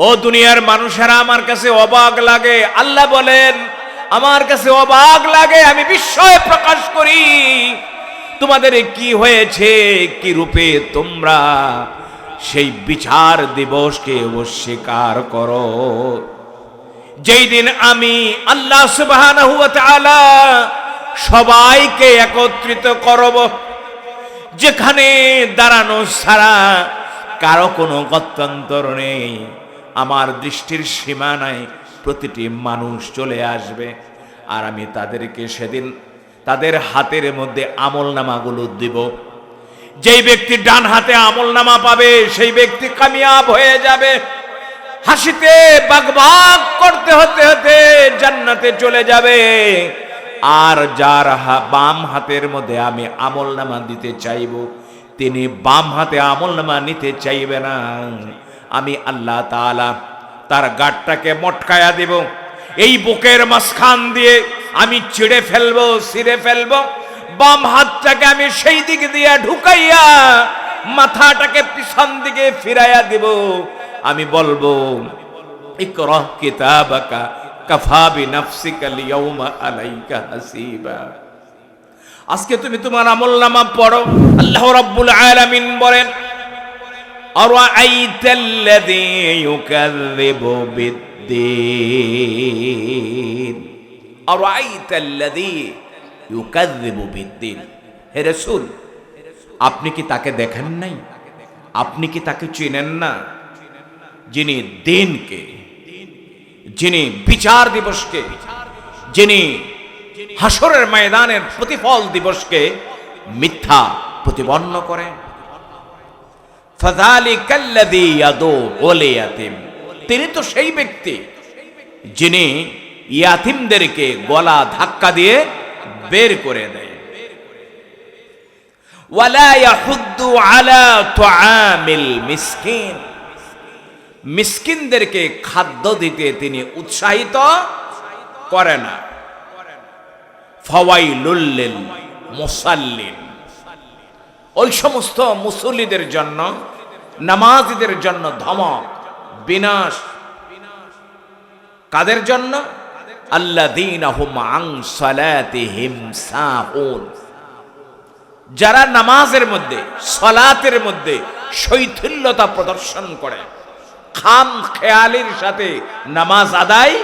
ও দুনিয়ার মানুষেরা, আমার কাছে অবাক লাগে। আল্লাহ বলেন, আমার কাছে অবাক লাগে, আমি বিস্ময় প্রকাশ করি। তোমাদের কি হয়েছে, কি রূপে তোমরা সেই বিচার দিবসকে অস্বীকার করো, যেই দিন আমি আল্লাহ সুবহানাহু ওয়া তাআলা সবাইকে একত্রিত করব, যেখানে দাঁড়ানো ছাড়া কারো কোনো গত্যন্তর নেই। আমার দৃষ্টির সীমানায় প্রতিটি মানুষ চলে আসবে, আর আমি তাদেরকে সেদিন তাদের হাতের মধ্যে আমলনামাগুলো দিব। যেই ব্যক্তি ডান হাতে আমলনামা পাবে, সেই ব্যক্তি কামিয়াব হয়ে যাবে, হাসিতে বাগবাগ করতে হতে হতে জান্নাতে চলে যাবে। আর যার বাম হাতের মধ্যে আমি আমলনামা দিতে চাইব, তিনি বাম হাতে আমলনামা নিতে চাইবে না। আমি আল্লাহ তাআলা তার গাঁটটাকে মটকায়া দেব, এই বুকের মাঝখান দিয়ে আমি ছিঁড়ে ফেলবো, ছিঁড়ে ফেলবো। বাম হাতটাকে আমি সেই দিক দিয়ে ঢুকাইয়া মাথাটাকে পিছন দিকে ফিরাইয়া দিব। আমি বলবো, ইকরা কিতাবাকা কাফা বিনাফসিকা লিয়াউমা আলাইকা হাসিবা। আজকে তুমি তোমার আমলনামা পড়ো। আল্লাহ রাব্বুল আলামিন বলেন, আরাআইতাল্লাযী ইউকাযযিবু বিদ্দীন। আরাআইতাল্লাযী ইউকাযযিবু বিদ্দীন। হে রাসূল, আপনি কি তাকে দেখেন নাই? আপনি কি তাকে চেনেন না? যিনি দিনকে, যিনি বিচার দিবসকে, যিনি হাসরের ময়দানের প্রতিফল দিবসকে মিথ্যা প্রতিপন্ন করেন। ফাযালিকাল্লাযী ইয়াদুউল ইয়াতীম। তিনি তো সেই ব্যক্তি যিনি ইয়াতীমদেরকে গলা ধাক্কা দিয়ে বের করে দেয়। ওয়ালা ইয়াহুদ্দু আলা তুআমিল মিসকিন। মিসকিনদেরকে খাদ্য দিতে তিনি উৎসাহিত করে না। ফাওয়াইলুল লিল মুসাল্লিন। ওই সমস্ত মুসল্লিদের জন্য, নামাজীদের জন্য ধমক, বিনাশ। কাদের জন্য? আল্লাযীনা হুম আন সালাতিহিম সাহুন। যারা নামাজের মধ্যে, সালাতের মধ্যে শৈথিল্যতা প্রদর্শন করে, খাম খেয়ালির সাথে নামাজ আদায়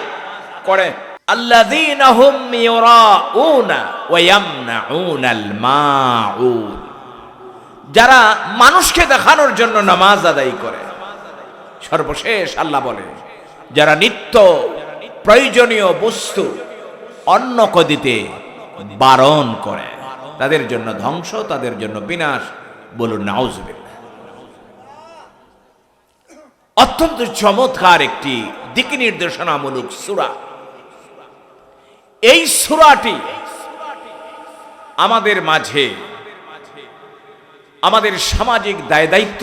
করে। আল্লাযীনা হুম ইউরাউনা ওয়া ইয়ামনাউনাল মাউন। যারা মানুষকে দেখানোর জন্য নামাজ আদায় করে। সর্বশেষ আল্লাহ বলে, যারা নিত্য প্রয়োজনীয় বস্তু অন্যকে দিতে বারণ করে, তাদের জন্য ধ্বংস, তাদের জন্য বিনাশ। বলুন নাউজুবিল্লাহ। অত্যন্ত চমৎকার একটি দিক নির্দেশনামূলক সূরা। এই সূরাটি আমাদের মাঝে আমাদের সামাজিক দায় দায়িত্ব,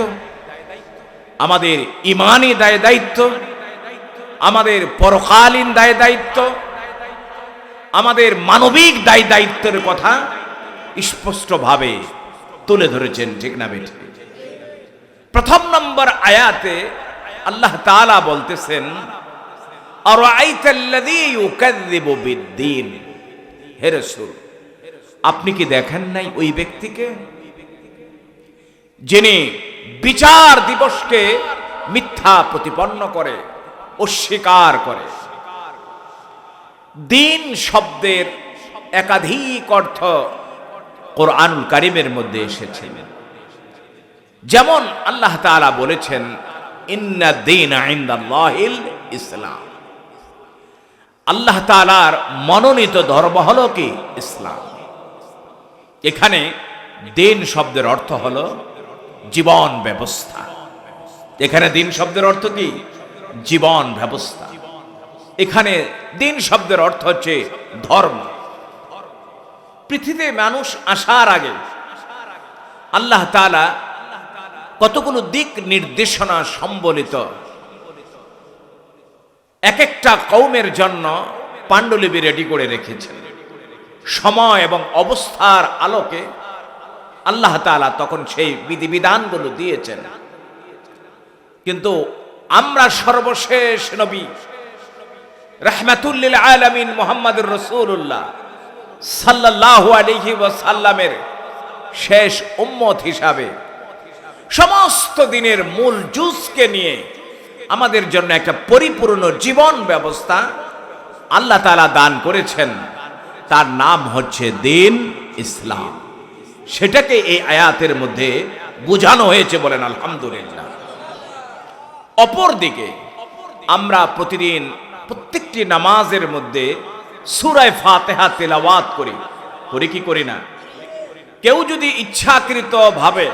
আমাদের ইমানি দায় দায়িত্ব, আমাদের পরকালীন দায় দায়িত্ব, আমাদের মানবিক দায় দায়িত্বের কথা স্পষ্টভাবে তুলে ধরেছেন, ঠিক না বেঠিক? প্রথম নম্বর আয়াতে আল্লাহ তাআলা বলতেছেন, আরাআইতাল্লাযী ইউকাযযিবু বিদ্দীন। হে রাসূল, আপনি কি দেখেন নাই ওই ব্যক্তিকে যিনি বিচার দিবসকে মিথ্যা প্রতিপন্ন করে, অস্বীকার করে? দিন শব্দের একাধিক অর্থ কোরআনুল কারীমের মধ্যে এসেছে। যেমন আল্লাহ তাআলা বলেছেন, ইন্না দীনা ইনদাল্লাহিল ইসলাম। আল্লাহ তাআলার মনোনীত ধর্ম হলো কি? ইসলাম। এখানে দিন শব্দের অর্থ হলো জীবন ব্যবস্থা। এখানে দিন শব্দের অর্থ কি? জীবন ব্যবস্থা। এখানে দিন শব্দের অর্থ হচ্ছে ধর্ম। পৃথিবীতে মানুষ আসার আগে আল্লাহ তাআলা কতগুলো দিক নির্দেশনা সম্বলিত এক একটা কওমের জন্য পাণ্ডুলিপি রেডি করে রেখেছেন। সময় এবং অবস্থার আলোকে আল্লাহ তাআলা তখন সেই বিধিবিধানগুলো দিয়েছেন। কিন্তু আমরা সর্বশেষ নবী রাহমাতুল লিল আলামিন মুহাম্মদুর রাসূলুল্লাহ সাল্লাল্লাহু আলাইহি ওয়াসাল্লামের শেষ উম্মত হিসাবে সমস্ত দিনের মূল জুজকে নিয়ে আমাদের জন্য একটা পরিপূর্ণ জীবন ব্যবস্থা আল্লাহ তাআলা দান করেছেন। তার নাম হচ্ছে দ্বীন ইসলাম। সেটাকে এই আয়াতের মধ্যে বোঝানো হয়েছে, বলেন আলহামদুলিল্লাহ। অপরদিকে আমরা প্রতিদিন প্রত্যেকটি নামাজের মধ্যে সূরা ফাতিহা তেলাওয়াত করি কি করি না? কেউ যদি ইচ্ছাকৃত ভাবে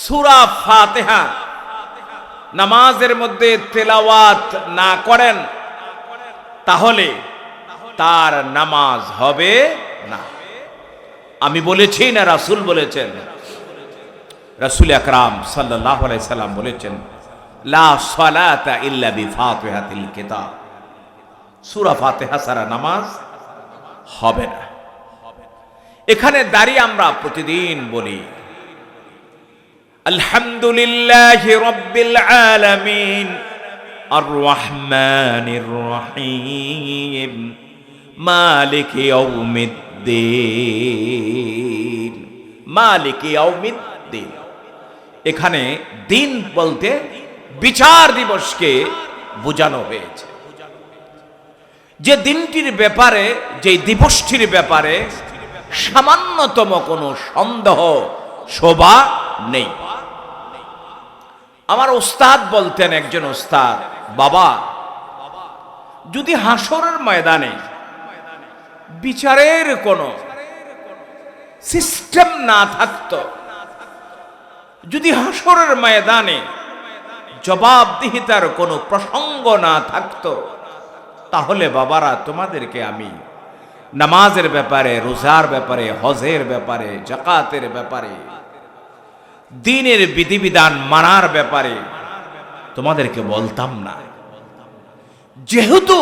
সূরা ফাতিহা নামাজের মধ্যে তেলাওয়াত না করেন তাহলে তার নামাজ হবে না। আমি বলেছি না, রাসূল বলেছেন, রাসূল আকরাম সাল্লাল্লাহু আলাইহি সাল্লাম বলেছেন, লা সালাতা ইল্লা বিফাতিহাতিল কিতাব, সূরা ফাতিহা ছাড়া নামাজ হবে না। এখানে দাঁড়িয়ে আমরা প্রতিদিন বলি আলহামদুলিল্লাহি রাব্বিল আলামিন আর রহমানির রহিম মালিকি ইয়াউমিদ্দিন, মালিকি ইয়াউমিদ্দিন। এখানে দিন বলতে বিচার দিবসকে বোঝানো হয়েছে। যে দিনটির ব্যাপারে, যে দিবসটির ব্যাপারে সামান্যতম কোনো সন্দেহ শোভা নেই। আমার ওস্তাদ বলতেন, একজন ওস্তাদ, বাবা, যদি হাসরের ময়দানে বিচারের কোনো সিস্টেম না থাকতো, যদি হাসরের ময়দানে জবাবদিহিতার কোনো প্রসঙ্গ না থাকতো, তাহলে বাবারা তোমাদেরকে আমি নামাজের ব্যাপারে, রোজার ব্যাপারে, হজের ব্যাপারে, যাকাতের ব্যাপারে, দ্বীনের বিধিবিধান মানার ব্যাপারে তোমাদেরকে বলতাম না। যেহেতু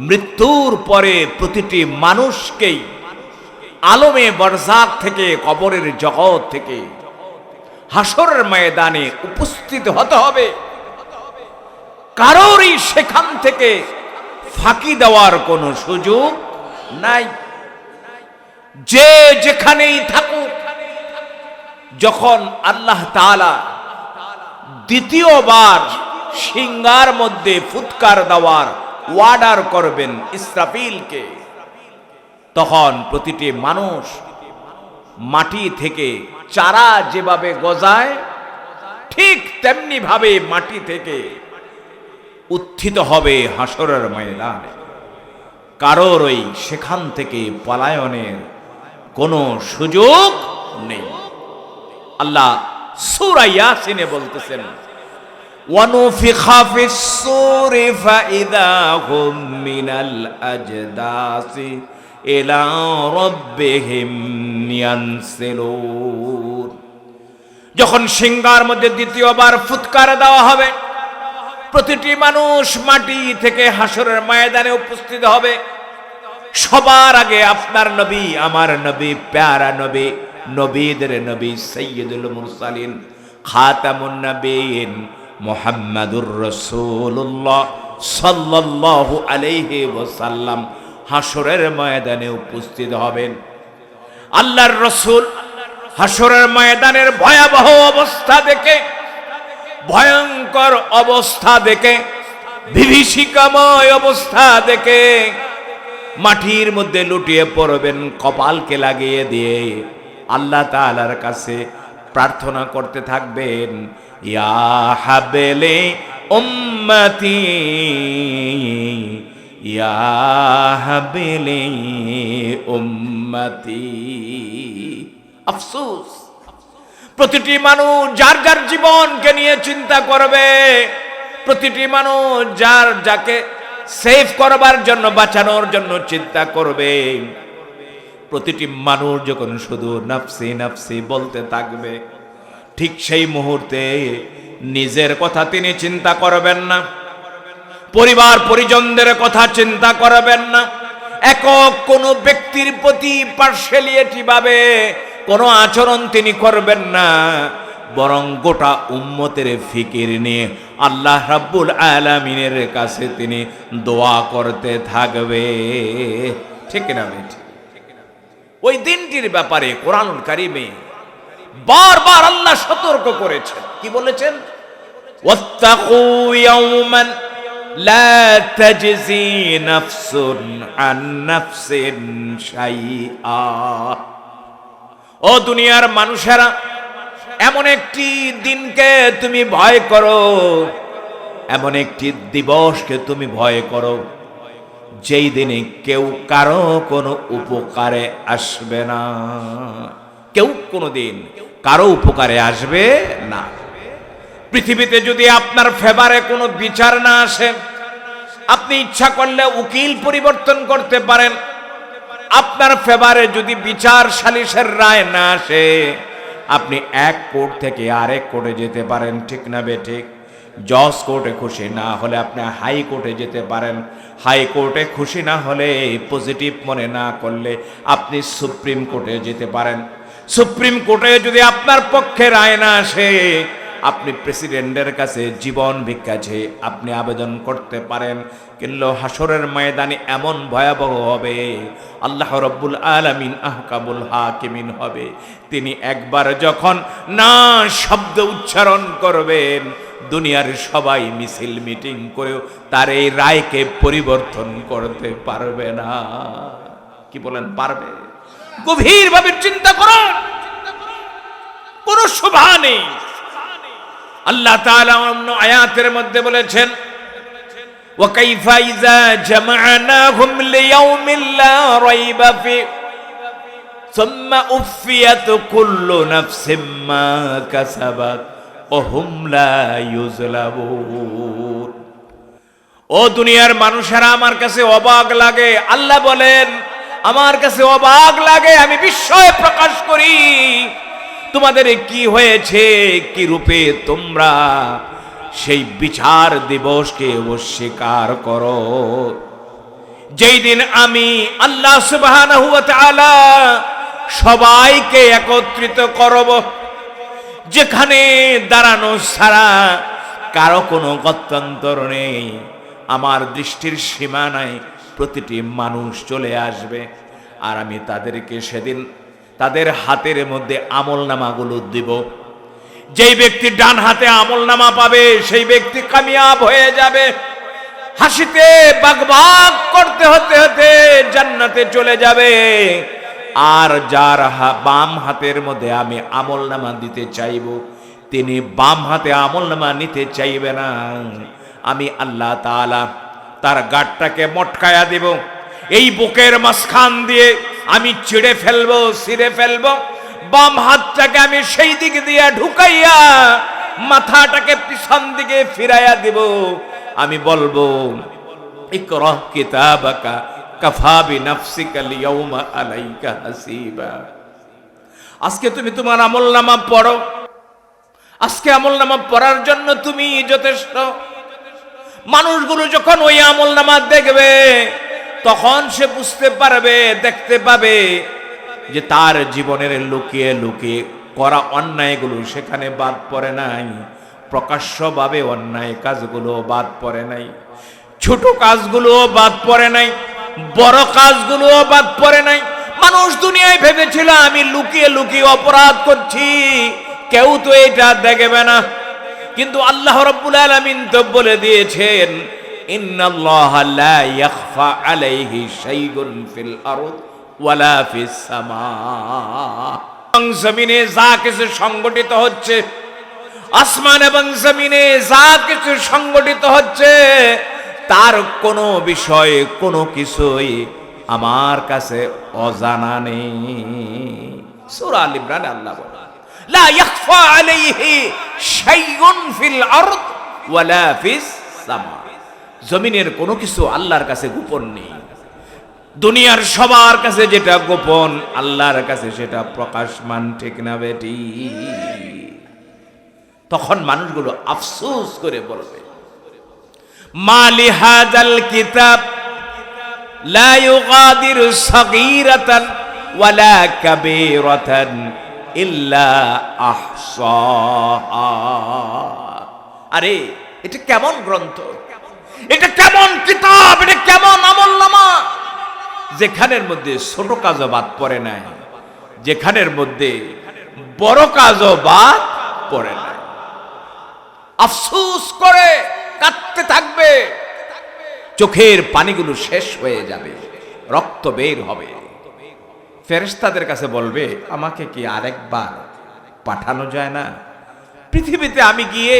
মৃত্যুর পরে প্রতিটি মানুষকেই আলমে বরজাক থেকে, কবরের জগৎ থেকে হাসরের ময়দানে উপস্থিত হতে হবে, কারোরই সেখান থেকে ফাঁকি দেওয়ার কোনো সুযোগ নাই। যে যেখানেই থাকুক, যখন আল্লাহ তাআলা দ্বিতীয়বার সিংহার মধ্যে ফুৎকার দেওয়ার অর্ডার করবেন ইসরাফিলকে, তখন প্রতিটি মানুষ মাটি থেকে চারা যেভাবে গজায় ঠিক তেমনি ভাবে মাটি থেকে উত্থিত হবে হাসরের ময়দানে। কারোর ওই সেখান থেকে পলায়নের কোনো সুযোগ নেই। আল্লাহ সূরা ইয়াসিনে বলতেছেন, ওয়ানুফিখা ফিস-সূরি ফাইযা হুম মিনাল আজদাসি ইলা রাব্বিহিম ইয়ানসিলুন। যখন সিংহার মধ্যে দ্বিতীয়বার ফুৎকার দেওয়া হবে, প্রতিটি মানুষ মাটি থেকে হাসরের ময়দানে উপস্থিত হবে। সবার আগে আপনার নবী, আমার নবী, প্যারা নবী, নবীদের নবী, সাইয়্যিদুল মুরসালিন, খাতামুন নবিয়্যিন মুহাম্মাদুর রাসূলুল্লাহ সাল্লাল্লাহু আলাইহি ওয়াসাল্লাম হাসরের ময়দানে উপস্থিত হবেন। আল্লাহর রাসূল হাসরের ময়দানের ভয়াবহ অবস্থা দেখে, ভয়ঙ্কর অবস্থা দেখে, বিভীষিকাময় অবস্থা দেখে মাটির মধ্যে লুটিয়ে পড়বেন, কপালকে লাগিয়ে দিয়ে আল্লাহ তাআলার কাছে প্রার্থনা করতে থাকবেন, ইয়া হাবেলে উম্মতি, ইয়া হাবেলে উম্মতি। আফসোস, প্রতিটি মানুষ যার যার জীবনকে নিয়ে চিন্তা করবে, প্রতিটি মানুষ যার যাকে সেভ করবার জন্য, বাঁচানোর জন্য চিন্তা করবে। প্রতিটি মানুষ যখন শুধু নাফসি নাফসি বলতে থাকবে, ঠিক সেই মুহূর্তে নিজের কথা তিনি চিন্তা করবেন না, পরিবার পরিজনদের কথা চিন্তা করবেন না, একক কোনো ব্যক্তির প্রতি পার্সিয়ালিটি ভাবে কোনো আচরণ তিনি করবেন না। বরং গোটা উম্মতের ফিকির নিয়ে আল্লাহ রাব্বুল আলামিনের কাছে তিনি দোয়া করতে থাকবে। ঠিক না বেঠিক? ওই দিনটির ব্যাপারে কোরআনুল কারীমে বারবার আল্লাহ সতর্ক করেছেন। কি বলেছেন? ওয়াত্তাকু ইয়াওমান লা তাজজি নাফসুন আন নাফসিন শাইআ। ও দুনিয়ার মানুষেরা, এমন একটি দিনকে তুমি ভয় করো, এমন একটি দিবসকে তুমি ভয় করো, যেই দিনে কেউ কারো কোনো উপকারে আসবে না। কেউ কোনোদিন কারো উপকারে আসবে না। পৃথিবীতে যদি আপনার ফেভারে কোনো বিচার না আসে, আপনি ইচ্ছা করলে উকিল পরিবর্তন করতে পারেন। আপনার ফেভারে যদি বিচার সালিশের রায় না আসে, আপনি এক কোর্ট থেকে আরেক কোর্টে যেতে পারেন। ঠিক না বেঠিক? জজ কোর্টে খুশি না হলে আপনি হাই কোর্টে যেতে পারেন। হাই কোর্টে খুশি না হলে, পজিটিভ মনে না করলে আপনি সুপ্রিম কোর্টে যেতে পারেন। সুপ্রিম কোর্টে যদি আপনার পক্ষে রায় না আসে, আপনি প্রেসিডেন্টের কাছে জীবন ভিক্ষা চেয়ে আপনি আবেদন করতে পারেন। কিন্তু হাসরের ময়দানে এমন ভয়াবহ হবে, আল্লাহ রাব্বুল আলামিন আহকামুল হাকিমিন হবে। তিনি একবার যখন না শব্দ উচ্চারণ করবেন, দুনিয়ার সবাই মিছিল মিটিং করেও তার এই রায়কে পরিবর্তন করতে পারবে না। কি বলেন? পারবে? গভীরভাবে চিন্তা করুন। কোন শোভা নেই। আল্লাহ তাআলা অন্য আয়াতের মধ্যে বলেছেন, ওয়া কাইফা ইযা জামা'নাহুম লিয়াউমিন লা রাইবা ফি সুম্মা উফিয়াত কুল্লু নাফসিম মা কাসাবাত ওয়া হুম লা ইউযলামুন। ও দুনিয়ার মানুষেরা, আমার কাছে অবাক লাগে। আল্লাহ বলেন, আমার কাছে অবাক লাগে, আমি বিস্ময় প্রকাশ করি তোমাদের কি হয়েছে, কি রূপে তোমরা সেই বিচার দিবসকে অস্বীকার করো, যেই দিন আমি আল্লাহ সুবহানাহু ওয়া তাআলা সবাইকে একত্রিত করব, যেখানে দাঁড়ানো ছাড়া কারো কোনো গত্যন্তর নেই। আমার দৃষ্টির সীমানায় প্রতিটি মানুষ চলে আসবে, আর আমি তাদেরকে সেদিন তাদের হাতের মধ্যে আমলনামাগুলো দিব। যেই ব্যক্তি ডান হাতে আমলনামা পাবে, সেই ব্যক্তি কামিয়াব হয়ে যাবে, হাসিতে বাগবাগ করতে হতে হতে জান্নাতে চলে যাবে। আর যার বাম হাতের মধ্যে আমি আমলনামা দিতে চাইব, তিনি বাম হাতে আমলনামা নিতে চাইবে না। আমি আল্লাহ তাআলা তার গাঁটটাকে মটকায়া দিব, এই বুকের মাঝখান দিয়ে আমি চিড়ে ফেলবো, ছিঁড়ে ফেলবো। বাম হাতটাকে আমি সেই দিক দিয়ে ঢুকাইয়া মাথাটাকে পিছন দিকে ফিরাইয়া দিব। আমি বলবো, ইকরা কিতাবাকা কাফা বিনাফসিকা আল-ইয়াওমা আলাইকা হাসিবা। আজকে তুমি তোমার আমলনামা পড়ো। আজকে আমলনামা পড়ার জন্য তুমি যথেষ্ট। মানুষগুলো যখন ওই আমলনামা দেখবে, তখন সে বুঝতে পারবে, দেখতে পাবে যে তার জীবনের লুকিয়ে লুকিয়ে করা অন্যায়গুলো সেখানে বাদ পড়ে নাই, প্রকাশ্যভাবে অন্যায় কাজগুলো বাদ পড়ে নাই, ছোট কাজগুলোও বাদ পড়ে নাই, বড় কাজগুলোও বাদ পড়ে নাই। মানুষ দুনিয়ায় ভেবেছিল আমি লুকিয়ে লুকিয়ে অপরাধ করছি, কেউ তো এটা দেখবে না। কিন্তু আল্লাহ রাব্বুল আলামিন তো বলে দিয়েছেন, ইন্নাল্লাহা লা ইয়াখফা আলাইহি শাইউন ফিল আরদ ওয়ালা ফিস সামা। জমিনে যা কিছু সংগঠিত হচ্ছে, আসমান এবং জমিনে যা কিছু সংগঠিত হচ্ছে, তার কোনো বিষয়ে কোনো কিছুই আমার কাছে অজানা নেই। সূরা আল ইমরান আল্লাহ বলেন, লা ইয়াখফা আলাইহি শাইউন ফিল আরদ ওয়ালা ফিস সামা। জমিনের কোনো কিছু আল্লাহর কাছে গোপন নেই। দুনিয়ার সবার কাছে যেটা গোপন, আল্লাহর কাছে সেটা প্রকাশমান। ঠিক না বেটি? তখন মানুষগুলো আফসোস করে বলবে, মালি হাযাল কিতাব লা ইউগাদিরু সাগীরাতান ওয়ালা কাবীরাতান ইল্লা আহসাহা। আরে এটা কেমন গ্রন্থ, এটা কেমন কিতাব, এটা কেমন আমলনামা, যেখানের মধ্যে ছোট কাজও বাদ পড়ে নাই, যেখানের মধ্যে বড় কাজও বাদ পড়ে নাই। আফসোস করে কাঁদতে থাকবে, চোখের পানিগুলো শেষ হয়ে যাবে, রক্ত বের হবে। ফেরেশতাদের কাছে বলবে, আমাকে কি আরেকবার পাঠানো যায় না? পৃথিবীতে আমি গিয়ে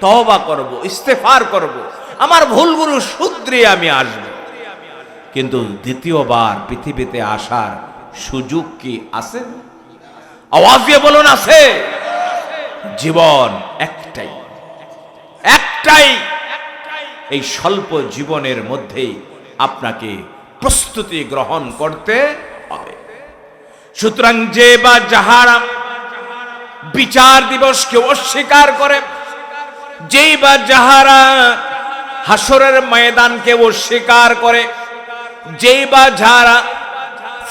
তওবা করব, ইস্তেগফার করব, আমার ভুলগুলো শুধরে আমি আসব, কিন্তু দ্বিতীয়বার পৃথিবীতে আসার সুযোগ কি আছে? আওয়াজ দিয়ে বলুন, আছে? জীবন একটাই, একটাই। এই স্বল্প জীবনের মধ্যেই আপনাকে প্রস্তুতি গ্রহণ করতে হবে। সুতরাং যে বা যাহারা বিচার দিবসকে অস্বীকার করে, যেই বা যাহারা হাসরের ময়দানকে অস্বীকার করে, যেই বা যাহারা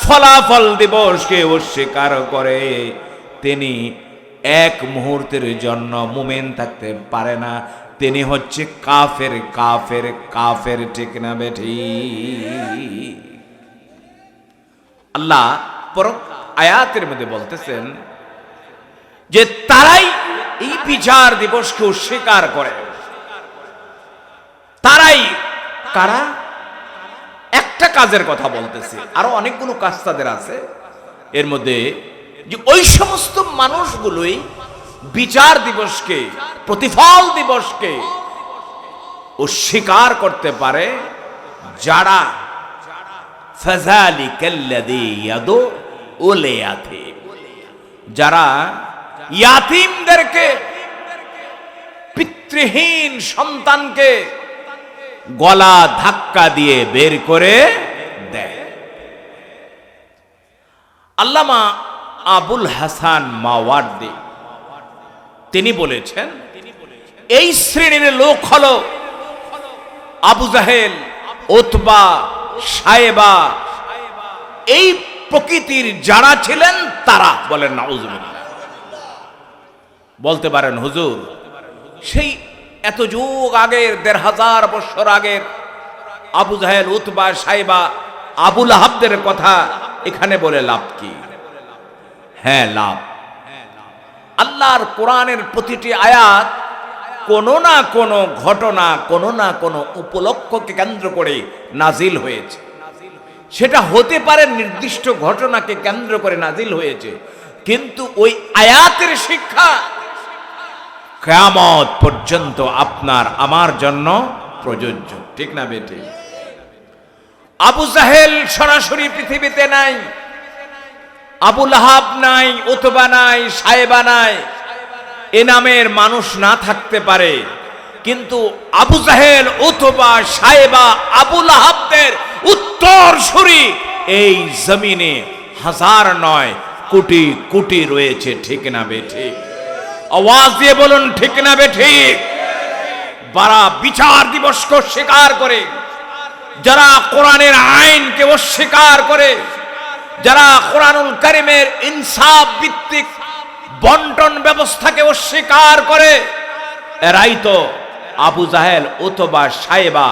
ফলাফল দিবসকে অস্বীকার করে, তিনি এক মুহূর্তের জন্য মুমিন থাকতে পারে না। তিনি হচ্ছে কাফের, কাফের, কাফের। ঠিক না বেঠি? আল্লাহ পরম আয়াতের মধ্যে বলতেছেন যে তারাই এই বিচার দিবসকে অস্বীকার করে। তারাই কারা? একটা কাজের কথা বলতেছে, আরো অনেকগুলো কাজ তাদের আছে। এর মধ্যে যে ওই সমস্ত মানুষগুলোই বিচার দিবসকে, প্রতিফল দিবসকে অস্বীকার করতে পারে, যারা ফাযালিকাল্লাযী ইয়াদউল ইয়াতীম, যারা ইয়াতীমদেরকে, পিতৃহীন সন্তানকে গলা ধাক্কা দিয়ে বের করে দেয়। আল্লামা আবুল হাসান মাওয়ার্দী তিনি বলেছেন, এই শ্রেণীর লোক হলো আবু জাহেল, উতবা, সায়েবা, এই প্রকৃতির যারা ছিলেন তারা। বলেন নাউজুবিল্লাহ। বলতে পারেন, হুজুর সেই এত যুগ আগের, ১৫০০ বছর আগের আবু জাহেল, উতবা, সায়েবা, আবু লাহাবদের কথা এখানে বলে লাভ কি? হ্যাঁ, লাভ। আল্লাহর কোরআনের প্রতিটি আয়াত কোনো না কোনো ঘটনা, কোনো না কোনো উপলক্ষকে কেন্দ্র করে নাজিল হয়েছে। সেটা হতে পারে নির্দিষ্ট ঘটনাকে কেন্দ্র করে নাজিল হয়েছে, কিন্তু ওই আয়াতের শিক্ষা কিয়ামত পর্যন্ত আপনার আমার জন্য প্রযোজ্য। ঠিক না বেটি? আবু জাহেল সরাসরি পৃথিবীতে নাই, আবু লাহাব নাই, উতবা নাই, সায়েবা নাই, এ নামের মানুষ না থাকতে পারে, কিন্তু আবু জাহেল, উতবা, সায়েবা, আবু লাহাবদের উত্তরসূরি এই জমিনে হাজার নয় কোটি কোটি রয়েছে। ঠিক না বেঠি? আওয়াজ দিয়ে বলুন, ঠিক না বেঠি? যারা বিচার দিবসকে অস্বীকার করে, যারা কোরআনের আইনকে অস্বীকার করে, যারা কোরআনুল কারীমের ইনসাফ ভিত্তিক বন্টন ব্যবস্থাকে অস্বীকার করে, এরাই তো আবু জাহেল, উতবা, সায়েবা,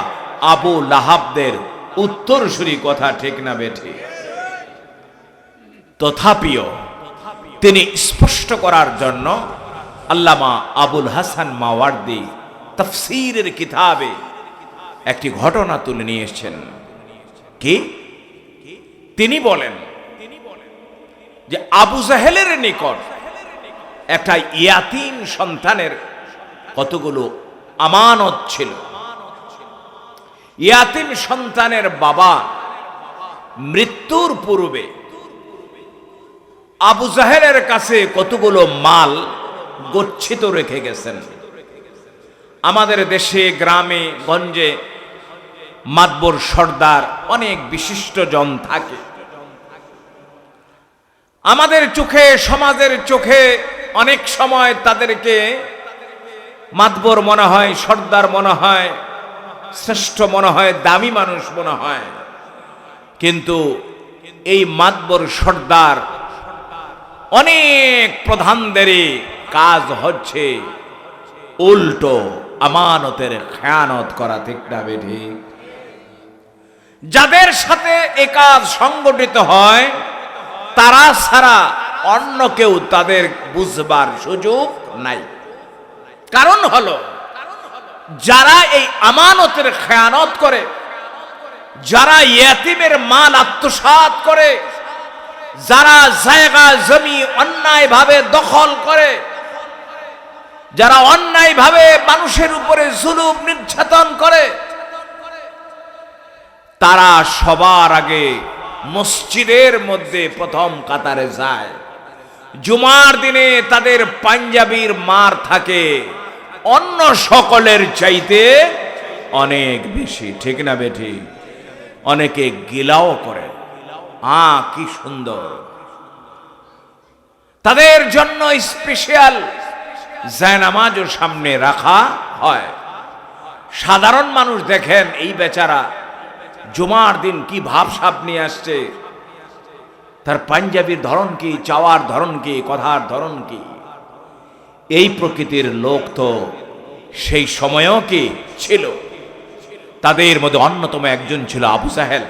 আবু লাহাবদের উত্তরসূরি। কথা ঠিক না বেঠি? তথাপিও তিনি স্পষ্ট করার জন্য আল্লামা আবুল হাসান মাওয়ার্দী তাফসীরের কিতাবে একটি ঘটনা তুলে নিয়ে এসেছেন। কি? তিনি বলেন যে আবু জাহেলের নিকট একটা ইয়াতীম সন্তানের কতগুলো আমানত ছিল। ইয়াতীম সন্তানের বাবা মৃত্যুর পূর্বে আবু জাহেলের কাছে কতগুলো মাল গচ্ছিত রেখে গেছেন। আমাদের দেশে গ্রামে গঞ্জে মাতবর, সর্দার, অনেক বিশিষ্ট জন থাকে। আমাদের চোখে, সমাজের চোখে অনেক সময় তাদেরকে মাতবর মনে হয়, সর্দার মনে হয়, শ্রেষ্ঠ মনে হয়, দামি মানুষ মনে হয়। কিন্তু এই মাতবর, সর্দার অনেক প্রধানদেরই কাজ হচ্ছে উল্টো আমানতের খেয়ানত করা, ঠিক না বেঠি? যাদের সাথে এ কাজ সংগঠিত হয় তারা ছাড়া অন্য কেউ তাদের বুঝবার সুযোগ নাই। কারণ হলো যারা এই আমানতের খেয়ানত করে, যারা ইয়েতিমের মাল আত্মসাৎ করে, যারা জায়গা জমি অন্যায়ভাবে দখল করে, যারা অন্যায়ভাবে মানুষের উপরে জুলুম নির্যাতন করে, তারা সবার আগে মসজিদের মধ্যে প্রথম কাতারে যায়। জুমার দিনে তাদের পাঞ্জাবির মার থাকে অন্য সকলের চাইতে অনেক বেশি, ঠিক না বেঠি? অনেকে গিলাও করে, কি সুন্দর। তাদের জন্য স্পেশাল জায়নামাজও সামনে রাখা হয়। সাধারণ মানুষ দেখেন এই বেচারা জুমার দিন কি ভাবসাব নিয়ে আসছে, তার পাঞ্জাবির ধরন কি, চাওয়ার ধরন কি, কথার ধরন কি। এই প্রকৃতির লোক তো সেই সময়ও কি ছিল। তাদের মধ্যে অন্যতম একজন ছিল আবু জাহেল।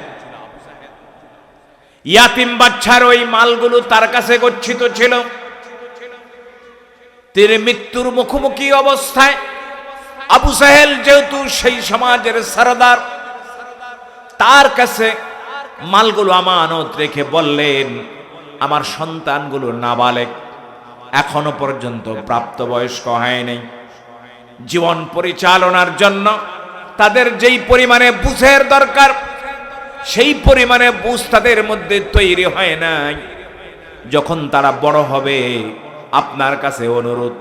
ইয়াতিম বাচ্চার ওই মালগুলো তার কাছে গচ্ছিত ছিল। তিনি মৃত্যুর মুখোমুখি অবস্থায় আবু জাহেল যেহেতু সেই সমাজের সরদার, তার কাছে মালগুলো আমানত রেখে বললেন, আমার সন্তানগুলো নাবালেগ, এখনো পর্যন্ত প্রাপ্তবয়স্ক হয়নি। জীবন পরিচালনার জন্য তাদের যেই পরিমাণে বুঝের দরকার সেই পরিমাণে বুঝ তাদের মধ্যে তৈরি হয় নাই। যখন তারা বড় হবে আপনার কাছে অনুরোধ,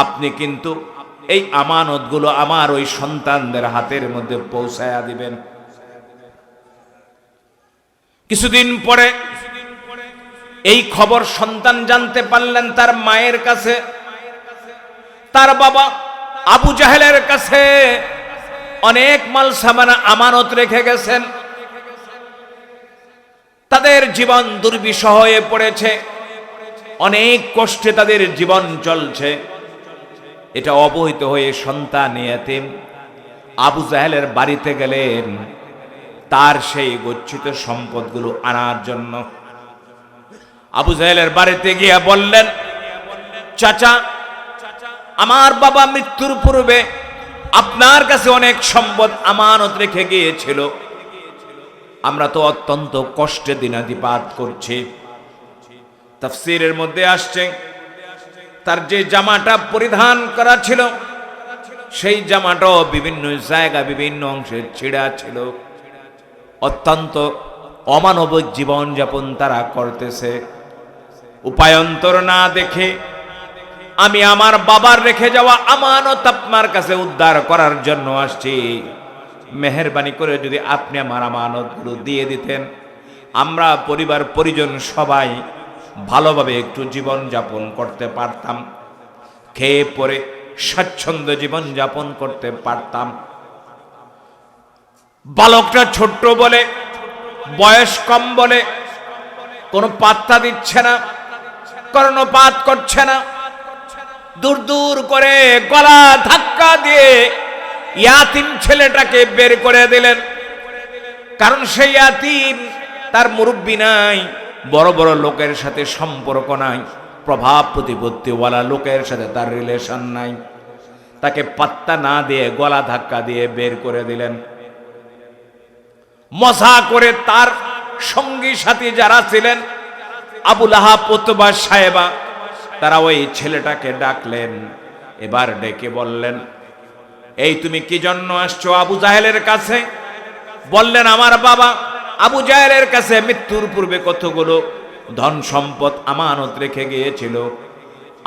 আপনি কিন্তু এই আমানতগুলো আমার ওই সন্তানদের হাতের মধ্যে পৌঁছায়া দিবেন। কিছুদিন পরে এই খবর সন্তান জানতে পারলেন তার মায়ের কাছে। তার বাবা আবু জাহেলের কাছে অনেক মাল সামানা আমানত রেখে গেছেন। তাদের জীবন দুর্বিষহ হয়ে পড়েছে, অনেক কষ্টে তাদের জীবন চলছে। এটা অবহিত হয়ে সন্তান এতিম আবু জাহেলের বাড়িতে গেলেন তার সেই গচ্ছিত সম্পদগুলো আনার জন্য। আবু জাহেলের বাড়িতে গিয়ে বললেন, চাচা, আমার বাবা মৃত্যুর পূর্বে আপনার কাছে অনেক সম্পদ আমানত রেখে গিয়েছিল। আমরা তো অত্যন্ত কষ্টে দিনাতিপাত করছি। তাফসীরের মধ্যে আসছে তার যে জামাটা পরিধান করা ছিল সেই জামাটাও বিভিন্ন জায়গা বিভিন্ন অংশে ছিঁড়া ছিল। অত্যন্ত অমানবিক জীবন যাপন তারা করতেছে। উপায়ন্তর না দেখে আমি আমার বাবার রেখে যাওয়া আমানত আপনার কাছে উদ্ধার করার জন্য আসছি। মেহেরবানি করে যদি আপনি আমার আমানতগুলো দিয়ে দিতেন, আমরা পরিবার পরিজন সবাই ভালোভাবে একটু জীবন যাপন করতে পারতাম, খেয়ে পরে স্বাচ্ছন্দ্য জীবন যাপন করতে পারতাম। বালকটা ছোট্ট বলে, বয়স কম বলে কোনো পাত্তা দিচ্ছে না, কর্ণপাত করছে না। দূর দূর করে গলা ধাক্কা দিয়ে ইয়াতিম ছেলেটাকে বের করে দিলেন। কারণ সেই ইয়াতিম, তার মুরব্বি নাই, বড় বড় লোকের সাথে সম্পর্ক নাই, প্রভাব প্রতিপত্তিওয়ালা লোকের সাথে তার রিলেশন নাই। তাকে পাত্তা না দিয়ে গলা ধাক্কা দিয়ে বের করে দিলেন। মজা করে তার সঙ্গী সাথী যারা ছিলেন, আবু লাহাব, উতবা, সাহেবা, তারা ওই ছেলেটাকে ডাকলেন। এবার ডেকে বললেন, এই তুমি কি জন্য আসছো আবু জাহেলের কাছে? বললেন, আমার বাবা আবু জাহেলের কাছে মৃত্যুর পূর্বে কতগুলো ধন সম্পদ আমানত রেখে গিয়েছিল।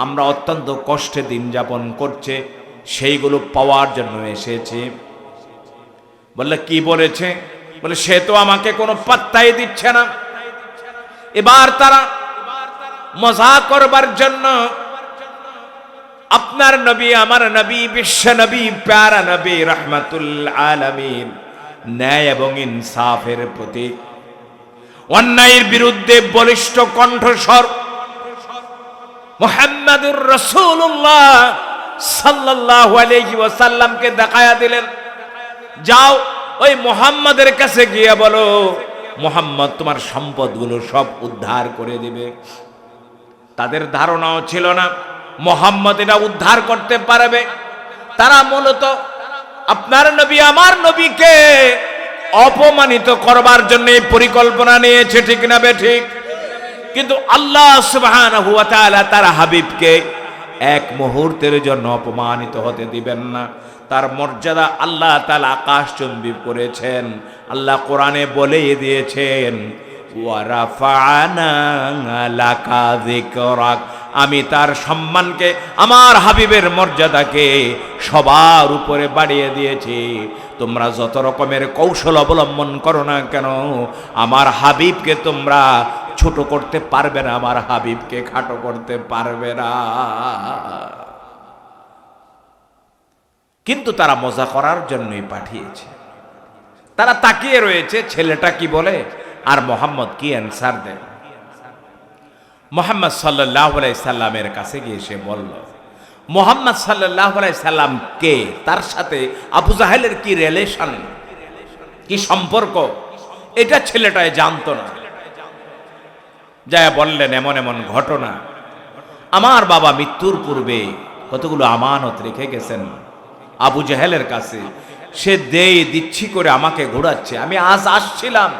আমরা অত্যন্ত কষ্টে দিন যাপন করছে, সেইগুলো পাওয়ার জন্য এসেছি। বললে, কি বলেছে? বলে, সে তো আমাকে কোনো পাত্তাই দিচ্ছে না। এবার তারা মজা করবার জন্য আপনার নবী, আমার নবী, বিশ্ব নবী, প্যারা নবী, রাহমাতুল আলামিন, ন্যায় এবং ইনসাফের প্রতীক, অন্যায়ের বিরুদ্ধে বলিষ্ঠ কণ্ঠস্বর, মুহাম্মাদুর রাসূলুল্লাহ সাল্লাল্লাহু আলাইহি ওয়াসাল্লামকে দেখায়া দিলেন, যাও ওই মুহাম্মাদের কাছে গিয়ে বলো মুহাম্মদ তোমার সম্পদগুলো সব উদ্ধার করে দিবে। তাদের ধারণাও ছিল না মুহাম্মদ এটা উদ্ধার করতে পারবে। তারা মূলত আপনার নবী আমার নবীকে অপমানিত করবার জন্য পরিকল্পনা নিয়েছে, ঠিক না বেঠিক? কিন্তু আল্লাহ সুবহানাহু ওয়া তাআলা তার হাবিবকে এক মুহূর্তের জন্য অপমানিত হতে দিবেন না। তার মর্যাদা আল্লাহ তাআলা আকাশচুম্বী করেছেন। আল্লাহ কোরআনে বলেই দিয়েছেন, ওয়া রাফা'না লাকা যিকরাক, আমি তার সম্মানকে, আমার হাবিবের মর্যাদাকে সবার উপরে বাড়িয়ে দিয়েছি। তোমরা যত রকমের কৌশল অবলম্বন করো না কেন, আমার হাবিবকে তোমরা ছোট করতে পারবে না, আমার হাবিবকে খাটো করতে পারবে না। কিন্তু তারা মজা করার জন্যই পাঠিয়েছে। তারা তাকিয়ে রয়েছে ছেলেটা কি বলে আর মোহাম্মদ কি অ্যান্সার দেয়। মোহাম্মদ সাল্লাল্লাহু আলাইহি সাল্লামের কাছে গিয়ে সে বলল, মোহাম্মদ সাল্লাল্লাহু আলাইহি সাল্লাম কে, তার সাথে আবু জাহেলের কি রিলেশন, কি সম্পর্ক, এটা ছেলেটাই জানতো না। যায় বললেন, এমন এমন ঘটনা, আমার বাবা মৃত্যুর পূর্বে কতগুলো আমানত রেখে গেছেন আবু জাহেলের কাছে, সে দিচ্ছি করে আমাকে ঘোরাচ্ছে। আমি আজ আসছিলাম,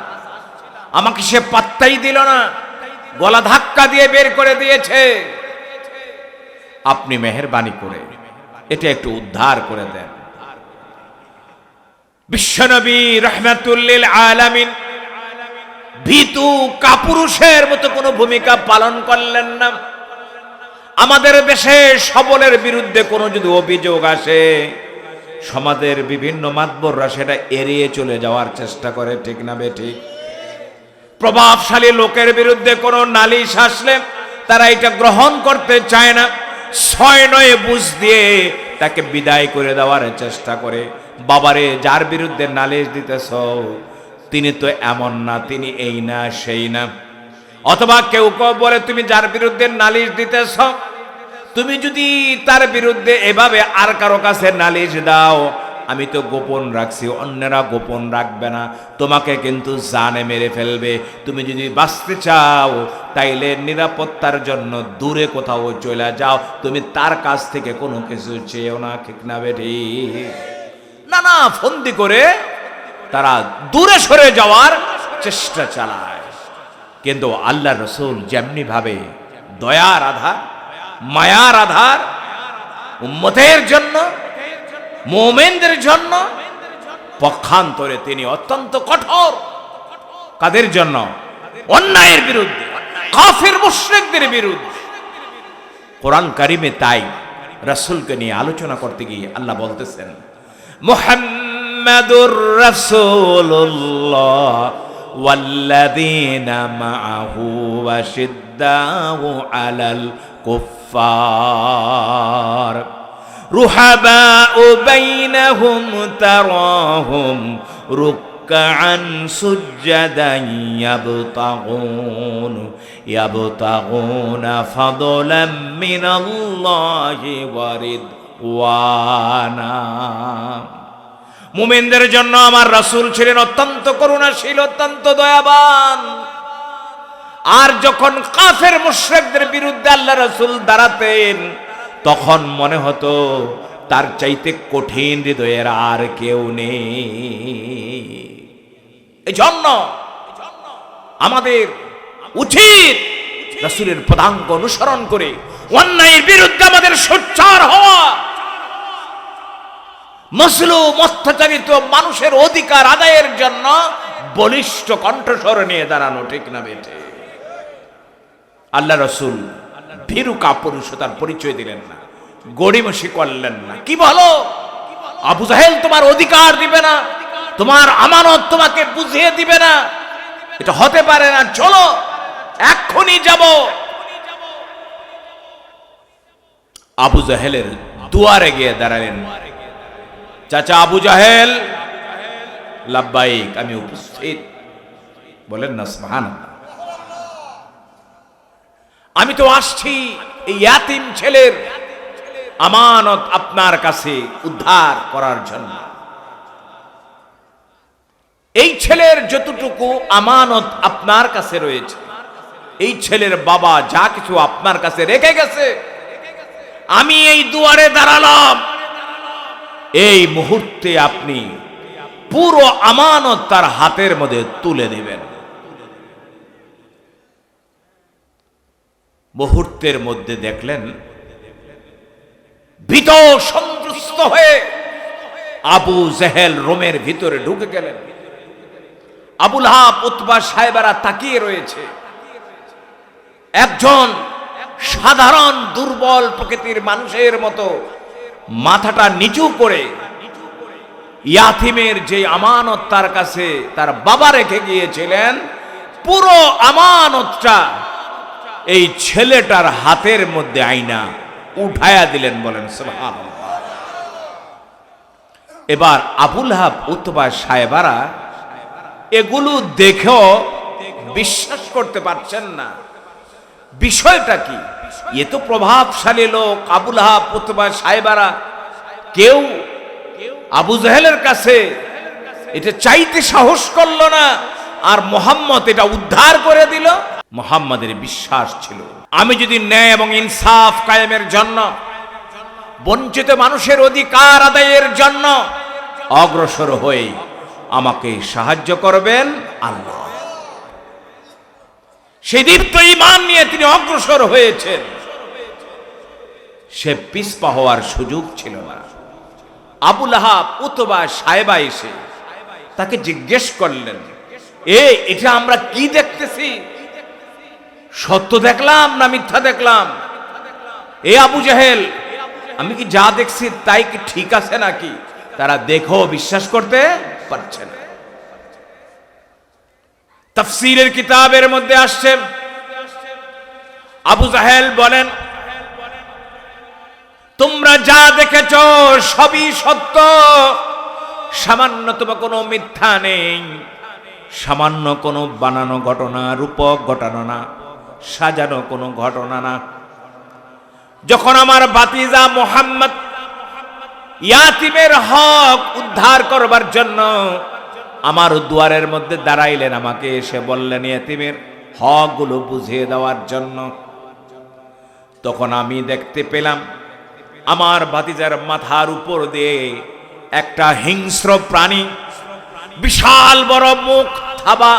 আমাকে সে পাত্তাই দিল না, গলা ধাক্কা দিয়ে বের করে দিয়েছে। আপনি মেহেরবানি করে এটা একটু উদ্ধার করে দেন। বিশ্বনবী রাহমাতুল লিল আলামিন ভীতু কাপুরুষের মতো কোনো ভূমিকা পালন করলেন না। আমাদের দেশে সবলের বিরুদ্ধে কোনো যদি অভিযোগ আসে, সমাজের বিভিন্ন মাতবররা সেটা এড়িয়ে চলে যাওয়ার চেষ্টা করে, ঠিক না বেঠিক? প্রভাবশালী লোকের বিরুদ্ধে কোনো নালিশ আসলে তারা এটা গ্রহণ করতে চায় না, 6-9 বুঝ দিয়ে তাকে বিদায় করে দেওয়ার চেষ্টা করে। বাবারে, যার বিরুদ্ধে নালিশ দিতেছ তিনি তো এমন না, তিনি এই না সেই না। অথবা কেউ কেউ বলে, তুমি যার বিরুদ্ধে নালিশ দিতেছ, তুমি যদি তার বিরুদ্ধে এভাবে আর কারো কাছে নালিশ দাও, আমি তো গোপন রাখছি, অন্যরা গোপন রাখবে না, তোমাকে কিন্তু জানে মেরে ফেলবে। তুমি যদি বাঁচতে চাও তাইলে নিরাপত্তার জন্য দূরে কোথাও চলে যাও, তুমি তার কাছ থেকে কোনো কিছু চেয়েও না, ঠিক না বেটি? না না, ফন্দি করে তারা দূরে সরে যাওয়ার চেষ্টা চালায়। কিন্তু আল্লাহ রসুল যেমনি ভাবে দয়ার আধার, মায়ার আধার, উম্মতের জন্য, মুমিনদের জন্য, পক্ষান্তরে তিনি অত্যন্ত কঠোর। কাদের জন্য? অন্যায়ের বিরুদ্ধে, কাফির মুশরিকদের বিরুদ্ধে। কোরআন কারিমে তাই রাসূলকে নিয়ে আলোচনা করতে গিয়ে আল্লাহ বলতেছেন, মুহাম্মাদুর রাসূলুল্লাহ ওয়াল্লাযীনা মাআহু ওয়াশিদ্দাউ আলাল কুফফার রুহাবাউ বাইনাহুম তারাহুম রুকআন সুজদান ইয়াবতাগুনা ফাদলাম মিনাল্লাহি ওয়া রিদওয়ানা। মুমিনদের জন্য আমার রাসূল ছিলেন অত্যন্ত করুণাশীল, অত্যন্ত দয়াবান। আর যখন কাফের মুশরিকদের বিরুদ্ধে আল্লাহ রাসূল দাঁড়াতেন, তখন মনে হতো তার চাইতে কঠিন হৃদয়ের আর কেউ নেই। এজন্য আমাদের উচিত রাসূলের পদাঙ্ক অনুসরণ করে অন্যায়ের বিরুদ্ধে আমাদের সোচ্চার হওয়া, মজলুম অত্যাচারিত মানুষের অধিকার আদায়ের জন্য বলিষ্ঠ কণ্ঠস্বর নিয়ে দাঁড়ানো, ঠিক না বেটে? আল্লাহ রাসূল ভীরু কাপুরুষতার পরিচয় দিলেন না, গড়িমসি করলেন না। কি বলো, আবু জাহেল তোমার অধিকার দিবে না, তোমার আমানত তোমাকে বুঝিয়ে দিবে না, এটা হতে পারে না, চলো এক্ষুনি যাব। আবু জাহেলের দুয়ারে গিয়ে দাঁড়ালেন। চাচা আবু জাহেল, লাব্বাইক, আমি উপস্থিত। বলেন না সুবহানাল্লাহ। আমি তো আসছি এই ইয়াতিম ছেলের আমানত আপনার কাছে উদ্ধার করার জন্য। এই ছেলের যতটুকু আমানত আপনার কাছে রয়েছে, এই ছেলের বাবা যা কিছু আপনার কাছে রেখে গেছে, আমি এই দুয়ারে দাঁড়ালাম, এই মুহূর্তে আপনি পুরো আমানত তার হাতের মধ্যে তুলে দিবেন। মুহূর্তের মধ্যে দেখলেন ভীত সন্ত্রস্ত হয়ে আবু জেহেল রোমের ভিতরে ঢুকে গেলেন। আবুল হাব, উতবা, সায়বারা তাকিয়ে রয়েছে। একজন সাধারণ দুর্বল প্রকৃতির মানুষের মতো মাথাটা নিচু করে ইয়াতিমের যে আমানত তার কাছে তার বাবা রেখে গিয়েছিলেন, পুরো আমানতটা এই ছেলেটার হাতের মধ্যে আইনা উঠায়া দিলেন। বলেন সুবহানাল্লাহ। এবার আবুল হাব, উতবা, সায়বারা এগুলো দেখেও বিশ্বাস করতে পারছেন না। বিষয়টা কি? এ তো প্রভাবশালী লোক আবুল হাব, উতবা, সায়বারা, কেউ আবু জেহেলের কাছে এটা চাইতে সাহস করলো না, আর মুহাম্মদ এটা উদ্ধার করে দিল। মুহাম্মাদের বিশ্বাস ছিল, আমি যদি ন্যায় এবং ইনসাফ কায়েমের জন্য, বঞ্চিত মানুষের অধিকার আদায়ের জন্য অগ্রসর হয়ে আমাকে সাহায্য করবেন আল্লাহ। সেই দীপ্ত ঈমান নিয়ে তিনি অগ্রসর হয়েছেন, সে পিছপা হওয়ার সুযোগ ছিল না। আবুল হাব, উতবা, সায়বা এসে তাকে জিজ্ঞেস করলেন, এটা আমরা কি দেখতেছি? সত্য দেখলাম না মিথ্যা দেখলাম? এ আবু জেহেল, আমি কি যা দেখছি তাই কি ঠিক আছে নাকি? তারা দেখো বিশ্বাস করতে পারছে না। তাফসীরের কিতাবের মধ্যে আসছে, আবু জেহেল বলেন, তোমরা যা দেখেছ সবই সত্য, সামান্যতম কোনো মিথ্যা নেই, সামান্য কোনো বানানো ঘটনা, রূপক ঘটনা না, সাজানো কোনো ঘটনা না। যখন আমার ভাতিজা মুহাম্মদ ইয়াতিমের হক উদ্ধার করবার জন্য আমার দুয়ারের মধ্যে দাঁড়াইলেন, আমাকে এসে বললেন ইয়াতিমের হকগুলো বুঝিয়ে দেওয়ার জন্য, তখন আমি দেখতে পেলাম আমার ভাতিজার মাথার উপর দিয়ে একটা হিংস্র প্রাণী, বিশাল বড় মুখ থাবা,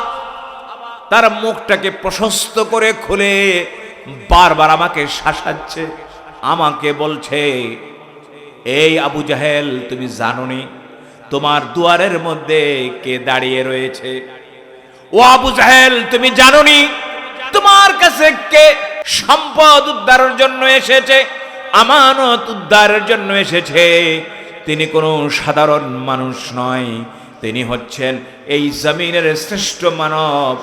তার মুখটাকে প্রশস্ত করে খুলে বারবার আমাকে শাসাচ্ছে, আমাকে বলছে, এই আবু জেহেল, তুমি জানোনি তোমার দুয়ারের মধ্যে কে দাঁড়িয়ে রয়েছে? ও আবু জেহেল, তুমি জানোনি তোমার কাছে কে সম্পদ উদ্ধারের জন্য এসেছে, আমানত উদ্ধারের জন্য এসেছে? তিনি কোনো সাধারণ মানুষ নয়, তিনি হচ্ছেন এই জমিনের শ্রেষ্ঠ মানব,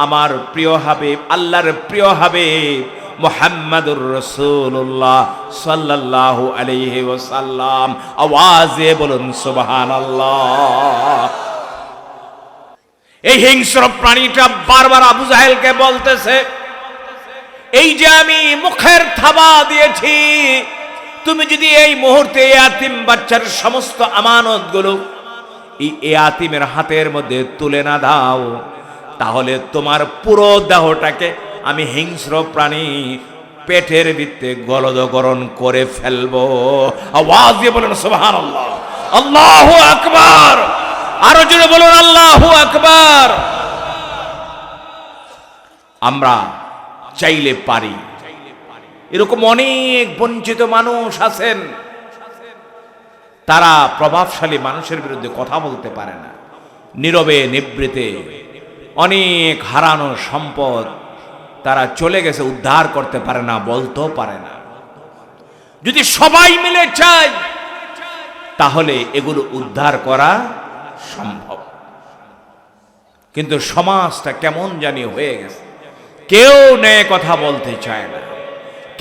আমার প্রিয় হাবিব, আল্লাহর প্রিয় হাবিব মুহাম্মাদুর রাসূলুল্লাহ সাল্লাল্লাহু আলাইহি ওয়াসাল্লাম। আওয়াজে বলুন সুবহানাল্লাহ। এই হিংস্র প্রাণীটা বারবার আবু জাহেলকে বলতেছে, এই যে আমি মুখের থাবা দিয়েছি, তুমি যদি এই মুহূর্তে ইয়াতিম বাচ্চার সমস্ত আমানতগুলো এই ইয়াতিমের হাতের মধ্যে তুলে না দাও, তাহলে তোমার পুরো দেহটাকে আমি হিংস্র প্রাণী পেটের ভিতরে গলদকরণ করে ফেলবো। আওয়াজ দিয়ে বলেন সুবহানাল্লাহ। আল্লাহু আকবার। আরো জোরে বলুন আল্লাহু আকবার। আমরা চাইলে পারি, এরকম অনেক বঞ্চিত মানুষ আছেন, তারা প্রভাবশালী মানুষের বিরুদ্ধে কথা বলতে পারে না, নীরবে নিবৃতে অনেক হারানো সম্পদ তারা চলে গেছে, উদ্ধার করতে পারে না, বলতেও পারে না। যদি সবাই মিলে চায় তাহলে এগুলো উদ্ধার করা সম্ভব, কিন্তু সমাজটা কেমন জানি হয়ে গেছে, কেউ ন্যায় কথা বলতে চায় না,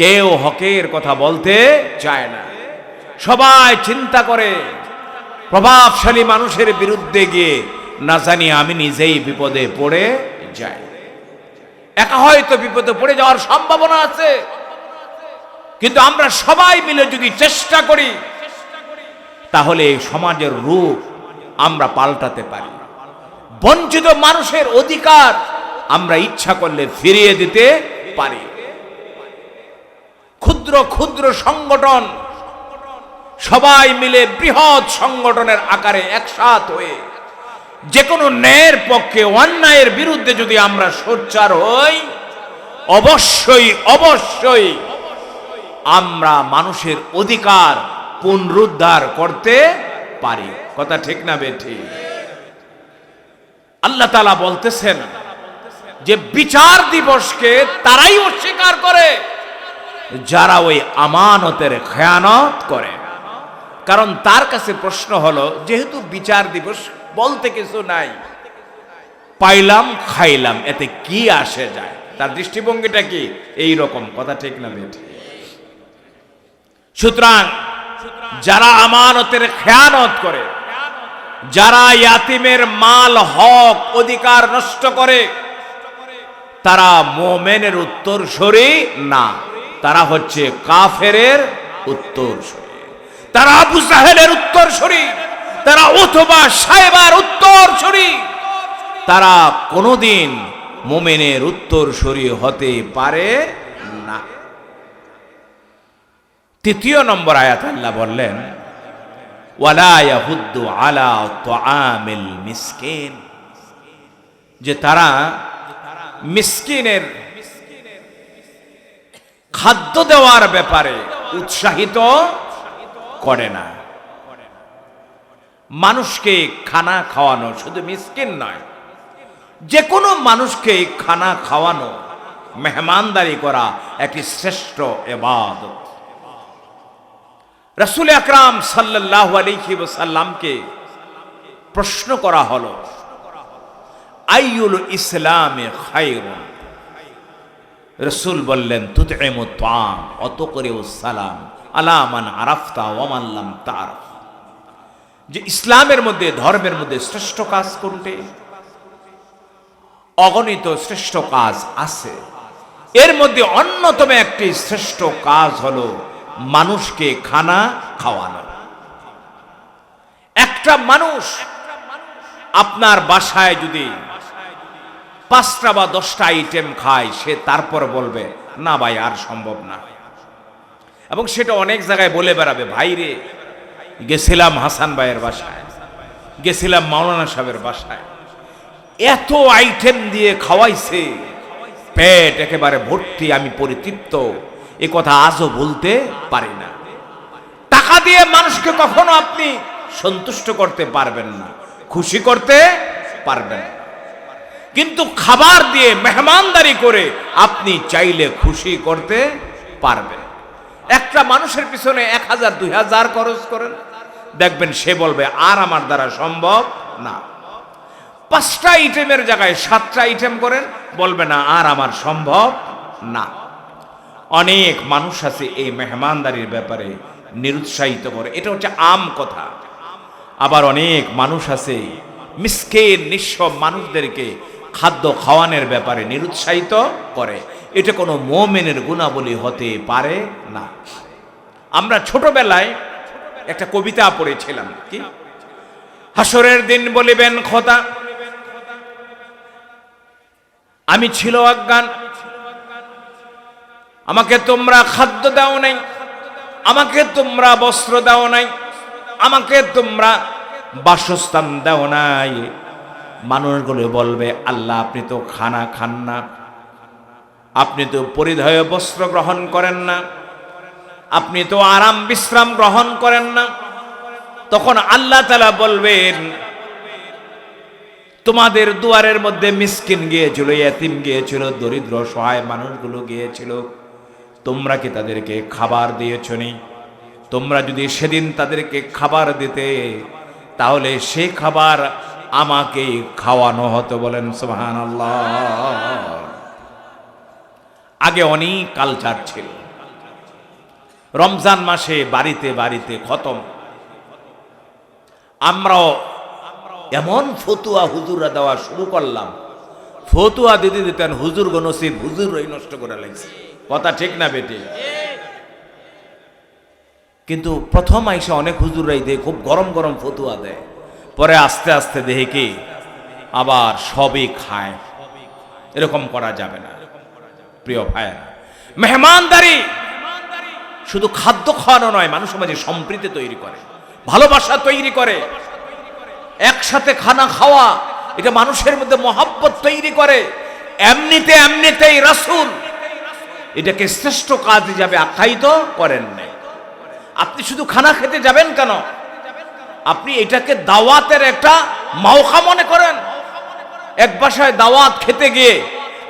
কেউ হকের কথা বলতে চায় না। সবাই চিন্তা করে প্রভাবশালী মানুষের বিরুদ্ধে গিয়ে না জানি আমি নিজেই বিপদে পড়ে যাই। একা হয়তো বিপদে পড়ে যাওয়ার সম্ভাবনা আছে, কিন্তু আমরা সবাই মিলে যদি চেষ্টা করি তাহলে এই সমাজের রূপ আমরা পাল্টাতে পারি। বঞ্চিত মানুষের অধিকার আমরা ইচ্ছা করলে ফিরিয়ে দিতে পারি। ক্ষুদ্র ক্ষুদ্র সংগঠন সবাই মিলে বৃহৎ সংগঠনের আকারে একসাথ হয়ে যে কোনো ন্যায়ের পক্ষে, অন্যায়ের বিরুদ্ধে যদি আমরা সোচ্চার হই, অবশ্যই অবশ্যই আমরা মানুষের অধিকার পুনরুদ্ধার করতে পারি। কথা ঠিক না বেঠিক? আল্লাহ তাআলা বলতেছেন যে বিচার দিবসকে তারাই অস্বীকার করে যারা ওই আমানতের খেয়ানত করে। কারণ তার কাছে প্রশ্ন হলো, যেহেতু বিচার দিবস বলতে কিছু নাই, পাইলাম খাইলাম, এতে কি আসে যায়? তার দৃষ্টিভঙ্গিটা কি এই রকম। কথা ঠিক না বেঠিক? সুতরাং যারা আমানতের খেয়ানত করে, যারা ইয়াতিমের মাল হক অধিকার নষ্ট করে, তারা মুমিনের উত্তরসূরি না, তারা হচ্ছে কাফেরের উত্তরসূরি, তারা আবু জাহেলের উত্তরসূরি, তারা উতবা সাইবার উত্তরসূরি, তারা কোনোদিন মুমিনের উত্তরসূরি হতে পারে না। তৃতীয় নম্বর আয়াত আল্লাহ বললেন, ওয়ালা ইয়াহুদ্দু আলা তুআমিল মিসকিন, যে তারা মিসকিনের খাদ্য দেওয়ার ব্যাপারে উৎসাহিত করে না। মানুষকে খানা খাওয়ানো, শুধু মিসকিন নয়, যে কোনো মানুষকে খানা খাওয়ানো, মেহমানদারি করা একটি শ্রেষ্ঠ ইবাদত। রাসূল আকরাম সাল্লাল্লাহু আলাইহি ওয়াসাল্লামকে প্রশ্ন করা হলো, আইয়ুল ইসলামে খায়রুন। রাসূল বললেন, তুতইমু তাআম ওয়া তুকরিউ সালাম আলা মান আরাফতা ওয়া মান লাম তা'রিফ। যে ইসলামের মধ্যে, ধর্মের মধ্যে শ্রেষ্ঠ কাজ কোনটি? অগণিত শ্রেষ্ঠ কাজ আছে, এর মধ্যে অন্যতম একটি শ্রেষ্ঠ কাজ হলো মানুষকে খানা খাওয়ানো। একটা মানুষ আপনার বাসায় যদি 5টা বা 10টা আইটেম খায়, সে তারপর বলবে, না ভাই আর সম্ভব না। এবং সেটা অনেক জায়গায় বলে বেড়াবে, ভাই রে গেছিলাম হাসান ভাইয়ের বাসায়, গেছিলাম মাওলানা সাহেবের বাসায়, এত আইটেম দিয়ে খাওয়াইছে, পেট একেবারে ভর্তি, আমি পরিতৃপ্ত, এ কথা আজও বলতে পারি না। টাকা দিয়ে মানুষকে কখনো আপনি সন্তুষ্ট করতে পারবেন না, খুশি করতে পারবেন না, কিন্তু খাবার দিয়ে, মেহমানদারি করে আপনি চাইলে খুশি করতে পারবেন। একটা মানুষের পিছনে 1000 2000 খরচ করেন, দেখবেন সে বলবে আর আমার দ্বারা সম্ভব না। 5টা আইটেমের জায়গায় 7টা আইটেম করেন, বলবে না আর আমার সম্ভব না। অনেক মানুষ আছে এই মেহমানদারির ব্যাপারে নিরুৎসাহিত করে, এটা হচ্ছে আম কথা। আবার অনেক মানুষ আছে মিসকিন নিঃস্ব মানুষদেরকে খাদ্য খাওয়ানোর ব্যাপারে নিরুৎসাহিত করে, এটা কোনো মুমিনের গুণাবলী হতে পারে না। আমরা ছোটবেলায় একটা কবিতা পড়েছিলাম, কি? হাসরের দিন বলিবেন খোদা, আমি ছিল অজ্ঞান, আমাকে তোমরা খাদ্য দাও নাই, আমাকে তোমরা বস্ত্র দাও নাই, আমাকে তোমরা বাসস্থান দাও নাই। মানুষগুলো বলবে, আল্লাহ আপনি তো খানা খান না, আপনি তো পরিধেয় বস্ত্র গ্রহণ করেন না, আপনি তো আরাম বিশ্রাম গ্রহণ করেন না। তখন আল্লাহ তাআলা বলবেন, তোমাদের দুয়ারের মধ্যে মিসকিন গিয়েছিল, ইয়াতিম গিয়েছিল, দরিদ্র সহায় মানুষগুলো গিয়েছিল, তোমরা কি তাদেরকে খাবার দিয়েছ নি? তোমরা যদি সেদিন তাদেরকে খাবার দিতে, তাহলে সেই খাবার আমাকে খাওয়ানো হতো। বলেন সুবহানাল্লাহ। আগে অনেক কালচার ছিল, রমজান মাসে বাড়িতে বাড়িতে খতম। আমরাও এমন ফতুয়া হুজুররা দেওয়া শুরু করলাম, ফতুয়া দিতে দিতেন হুজুর গো নসিব, হুজুরই নষ্ট করে লাগছে। কথা ঠিক না বেটি? কিন্তু প্রথম আইসা অনেক হুজুরাই দেয় খুব গরম গরম ফতুয়া দেয়, পরে আস্তে আস্তে দেখে কি আবার সবই খায়। এরকম করা যাবে না প্রিয় ভাইয়েরা। মেহমানদারি শুধু খাদ্য খাওয়ানো নয়, মানুষের মাঝে সম্প্রীতি তৈরি করে, ভালোবাসা তৈরি করে, একসাথে খানা খাওয়া, এটা মানুষের মধ্যে মহাব্বত তৈরি করে। এমনিতেই রাসূল এটাকে শ্রেষ্ঠ কাজ হিসাবে আখ্যায়িত করেন নাই। আপনি শুধু খানা খেতে যাবেন কেন? আপনি এটাকে দাওয়াতের একটা মওকা মনে করেন। এক বাসায় দাওয়াত খেতে গিয়ে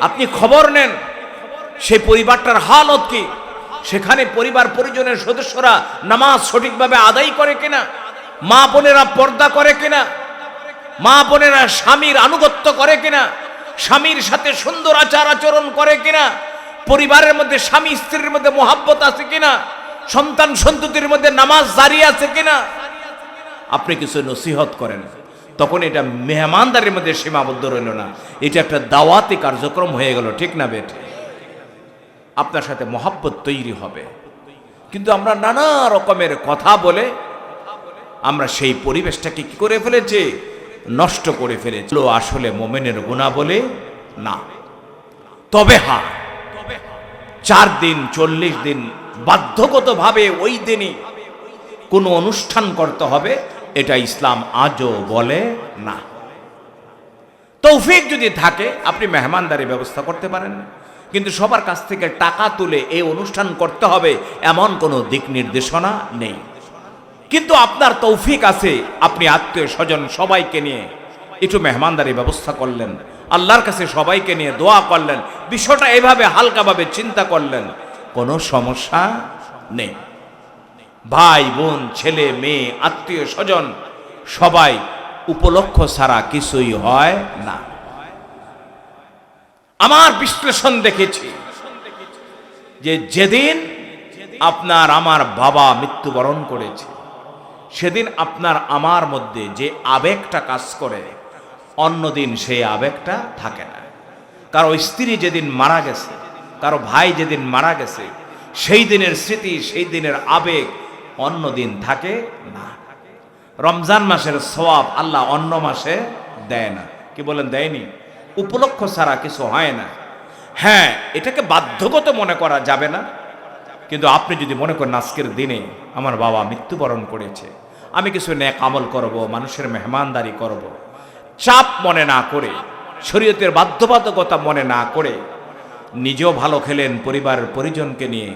আপনি খবর নেন সেই পরিবারটার হালত কি, সেখানে পরিবার পরিজনের সদস্যরা নামাজ সঠিকভাবে আদায় করে কিনা, মা বোনেরা পর্দা করে কিনা, মা বোনেরা স্বামীর আনুগত্য করে কিনা, স্বামীর সাথে সুন্দর আচার আচরণ করে কিনা, পরিবারের মধ্যে স্বামী স্ত্রীর মধ্যে মহাব্বত আছে কিনা, সন্তান সন্ততির মধ্যে নামাজ জারি আছে কিনা। আপনি কিছু নসিহত করেন, তখন এটা মেহমানদারির মধ্যে সীমাবদ্ধ রইল না, এটা একটা দাওয়াতি কার্যক্রম হয়ে গেল, ঠিক না বেঠে? আপনার সাথে মহাব্বত তৈরি হবে। কিন্তু আমরা নানা রকমের কথা বলে আমরা সেই পরিবেশটাকে কি করে ফেলেছি? নষ্ট করে ফেলেছি। আসলে মোমেনের গুনাহ বলে না। তবে হ্যাঁ, 4 দিন 40 দিন বাধ্যগতভাবে ওই দিনই কোনো অনুষ্ঠান করতে হবে, এটা ইসলাম আজও বলে না। তৌফিক যদি থাকে আপনি মেহমানদারি ব্যবস্থা করতে পারেন, কিন্তু সবার কাছ থেকে টাকা তুলে এই অনুষ্ঠান করতে হবে এমন কোনো দিক নির্দেশনা নেই। কিন্তু আপনার তৌফিক আছে, আপনি আত্মীয় স্বজন সবাইকে নিয়ে একটু মেহমানদারি ব্যবস্থা করলেন, আল্লাহর কাছে সবাইকে নিয়ে দোয়া করলেন, বিষয়টা এভাবে হালকাভাবে চিন্তা করলেন, কোনো সমস্যা নেই। ভাই বোন ছেলে মেয়ে আত্মীয় স্বজন সবাই উপলক্ষ ছাড়া কিছুই হয় না। আমার বিশ্লেষণ দেখেছি যে যেদিন আপনার আমার বাবা মৃত্যুবরণ করেছে, সেদিন আপনার আমার মধ্যে যে আবেগটা কাজ করে, অন্যদিন সেই আবেগটা থাকে না। কারো স্ত্রী যেদিন মারা গেছে, কারো ভাই যেদিন মারা গেছে, সেই দিনের স্মৃতি, সেই দিনের আবেগ অন্য দিন থাকে না। রমজান মাসের সওয়াব আল্লাহ অন্য মাসে দেয় না। কি বলেন, দেয়নি? উপলক্ষ ছাড়া কিছু হয় না। হ্যাঁ, এটাকে বাধ্যগত মনে করা যাবে না, কিন্তু আপনি যদি মনে করেন আজকের দিনে আমার বাবা মৃত্যুবরণ করেছে, আমি কিছু নেক আমল করব, মানুষের মেহমানদারি করব, চাপ মনে না করে, শরীয়তের বাধ্যবাধকতা মনে না করে, নিজেও ভালো খেলেন, পরিবারের পরিজনকে নিয়ে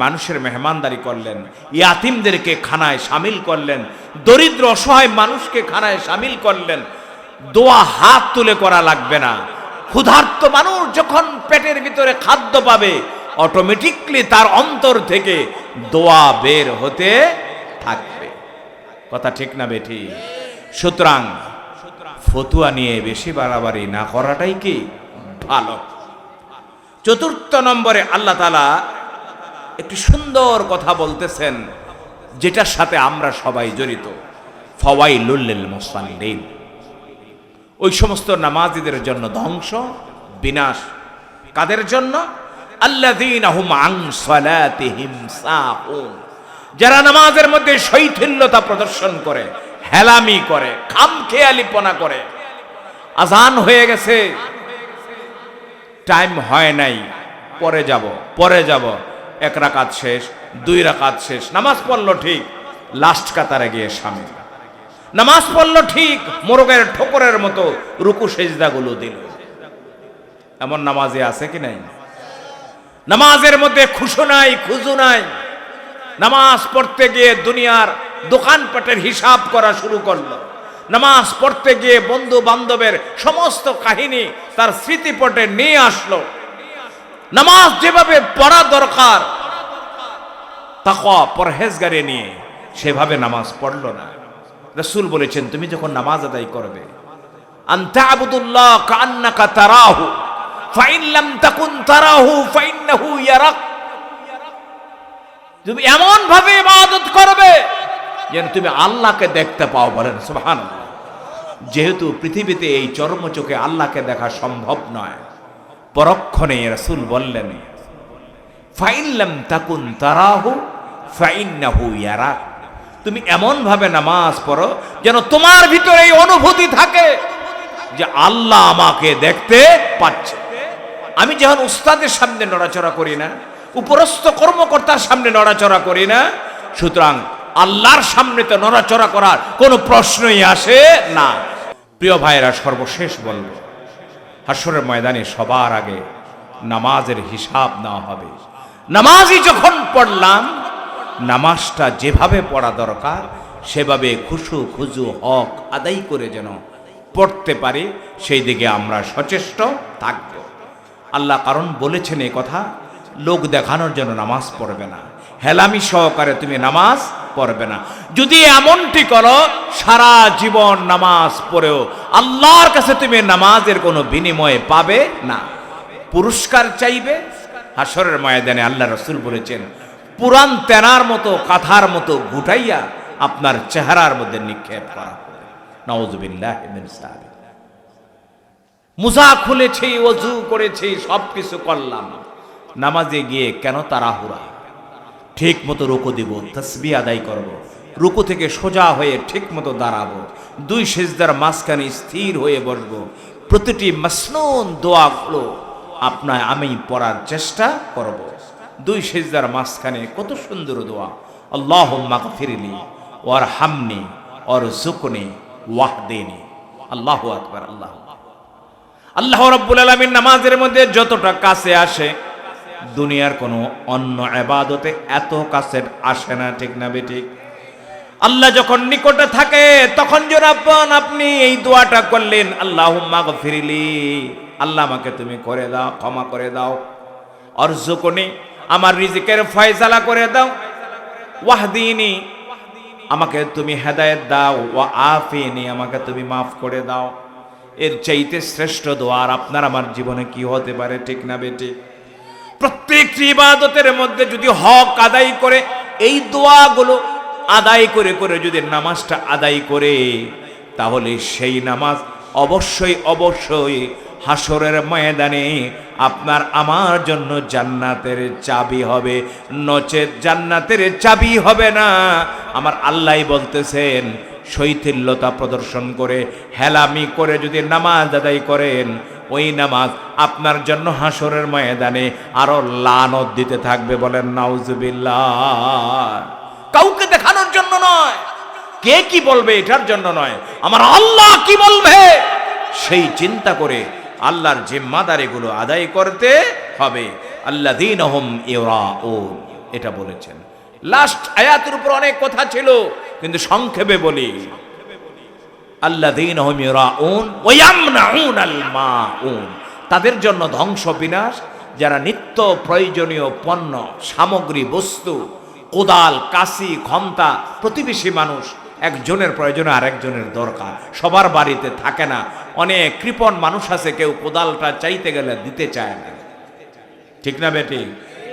মানুষের মেহমানদারি করলেন, ইয়াতিমদেরকে খানায় সামিল করলেন, দরিদ্র অসহায় মানুষকে খানায় সামিল করলেন। দোয়া হাত তুলে করা লাগবে না। ক্ষুধার্ত মানুষ যখন পেটের ভিতরে খাদ্য পাবে, অটোমেটিকলি তার অন্তর থেকে দোয়া বের হতে থাকবে। কথা ঠিক না বেঠি? সুতরাং ফতুয়া নিয়ে বেশি বাড়াবাড়ি না করাটাই কি ভালো। 4 নম্বরে আল্লাহ তাআলা একটি সুন্দর কথা বলতেছেন, যেটার সাথে আমরা সবাই জড়িত। ফাওয়াইলুল লিল মুসাল্লিন, ওই সমস্ত নামাজীদের জন্য ধ্বংস, বিনাশ। কাদের জন্য? আল্লাযীনা হুম আন সালাতিহিম সাহুন, যারা নামাজের মধ্যে শৈথিল্যতা প্রদর্শন করে, হেলামি করে, খামখেয়ালিপনা করে। আজান হয়ে গেছে, টাইম হয় নাই, পরে যাব, 1 রাকাত শেষ, 2 রাকাত শেষ, নামাজ পড়লো ঠিক, লাস্ট কাতারে গিয়ে শামিল। নামাজ পড়লো ঠিক, মোরগের ঠোকরের মতো রুকু সেজদাগুলো দিল। এমন নামাজে আছে কি নাই? নামাজের মধ্যে খুশু নাই, খুজু নাই। নামাজ পড়তে গিয়ে দুনিয়ার দোকানপাটের হিসাব করা শুরু করলো। নামাজ পড়তে গিয়ে বন্ধু বান্ধবের সমস্ত কাহিনী তার স্মৃতিপটে নিয়ে আসলো। নামাজ যেভাবে পড়া দরকার তাকওয়া পরহেজগারি নিয়ে, সেভাবে নামাজ পড়লো না। রাসূল বলেছেন, তুমি যখন নামাজ আদায় করবে, আনতা আবুদুল্লাহ কান্নাকা তারাহু ফাইন লাম তাকুন তারাহু ফাইন্নাহু ইয়ারাক, তুমি এমন ভাবে ইবাদত করবে যেন তুমি আল্লাহকে দেখতে পাও। বলেন সুবহানাল্লাহ। যেহেতু পৃথিবীতে এই চর্ম চোখে আল্লাহকে দেখা সম্ভব নয়, পরক্ষণে রাসূল বললেন, ফাইন লাম তাকুন তারাহু ফাইন্নাহু ইয়ারাক, তুমি এমন ভাবে নামাজ পড়ো যেন তোমার ভিতরে এই অনুভূতি থাকে যে আল্লাহ আমাকে দেখতে পাচ্ছে। আমি যখন উস্তাদের সামনে নড়াচড়া করি না, উপরস্থ কর্মকর্তার সামনে নড়াচড়া করি না, সুতরাং আল্লাহর সামনে তো নড়াচড়া করার কোনো প্রশ্নই আসে না। প্রিয় ভাইরা, সর্বশেষ বলব, হাসরের ময়দানে সবার আগে নামাজের হিসাব নেওয়া হবে। নামাজই যখন পড়লাম, নামাজটা যেভাবে পড়া দরকার সেভাবে খুশু খুজু হক আদায় করে যেন পড়তে পারি, সেই দিকে আমরা সচেষ্ট থাকব। আল্লাহ কারণ বলেছেন এই কথা, লোক দেখানোর জন্য নামাজ পড়বে না, হেলামি সহকারে তুমি নামাজ পড়বে না। যদি এমনটি করো, সারা জীবন নামাজ পড়েও আল্লাহর কাছে তুমি নামাজের কোনো বিনিময় পাবে না। পুরস্কার চাইবে, হাসরের ময়দানে আল্লাহ রাসূল বলেছেন পুরান তেনার মতো কাঁথার মতো গুটাইয়া আপনার চেহারার মধ্যে নিক্ষেপ করা হবে। নাউযুবিল্লাহি মিন যালিক। মুজা খুলেছি, ওযু করেছি, সবকিছু করলাম, নামাজে গিয়ে কেন তাড়াহুড়া? ঠিক মতো রুকু দিব, তাসবিহ আদায় করব, রুকু থেকে সোজা হয়ে ঠিক মতো দাঁড়াবো, দুই সিজদার মাঝখানে স্থির হয়ে বসবো, প্রতিটি মাসনুন দোয়াগুলো আমি পড়ার চেষ্টা করব। দুই সিজদার মাঝখানে কত সুন্দর দোয়া, আল্লাহুম্মা গফিরলি ওয়ারহামনি ওয়ারযুকনি ওয়াহদিনি। আল্লাহু আকবার। আল্লাহ রাব্বুল আলামিন নামাজের মধ্যে যতটা কাছে আসে, দুনিয়ার কোনো অন্য ইবাদতে এত কাছে আসে না, ঠিক না বেঠিক? আল্লাহ যখন নিকটে থাকে তখন যখন আপনি এই দোয়াটা করলেন, আল্লাহুম্মা গফিরলি, আল্লাহ আমাকে তুমি করে দাও, ক্ষমা করে দাও, অরযুকনি, আমার রিজিকের ফয়সালা করে দাও, ওয়াহদিনি, আমাকে তুমি হেদায়েত দাও, ওয়া আফিনি, আমাকে তুমি মাফ করে দাও। এর চাইতে শ্রেষ্ঠ দোয়া আর আপনার আমার জীবনে কি হতে পারে, ঠিক না বেঠিক? প্রত্যেকটি ইবাদতের মধ্যে যদি হক আদায় করে, এই দোয়াগুলো আদায় করে করে যদি নামাজটা আদায় করে, তাহলে সেই নামাজ অবশ্যই অবশ্যই হাসরের ময়দানে আপনার আমার জন্য জান্নাতের চাবি হবে, নচেত জান্নাতের চাবি হবে না। আমার আল্লাহ বলতেছেন, শৈথিল্যতা প্রদর্শন করে হেলামি করে যদি নামাজ আদায় করেন, ওই নামাজ আপনার জন্য হাসরের ময়দানে আরো লানত দিতে থাকবে। বলেন নাউজুবিল্লাহ। কাউকে দেখানোর জন্য নয়, কে কি বলবে এটার জন্য নয়, আমার আল্লাহ কি বলবে সেই চিন্তা করে আল্লাহর জিম্মাদারিগুলো আদায় করতে হবে। আল্লাযীনা হুম ইউরাউন, এটা বলেছেন। লাস্ট আয়াতের উপর অনেক কথা ছিল, কিন্তু সংক্ষেপে বলি, আল্লাযীনা হুম ইউরাউন ওয়া ইয়ামনাউনাল মাউন, তাদের জন্য ধ্বংস বিনাশ যারা নিত্য প্রয়োজনীয় পণ্য সামগ্রী বস্তু, কোদাল, কাঁচি, খন্তা, প্রতিবেশী মানুষ, একজনের প্রয়োজনে আরেকজনের দরকার, সবার বাড়িতে থাকে না। অনেক কৃপণ মানুষ আছে, কেউ কোদালটা চাইতে গেলে দিতে চায় না, ঠিক না বেটি?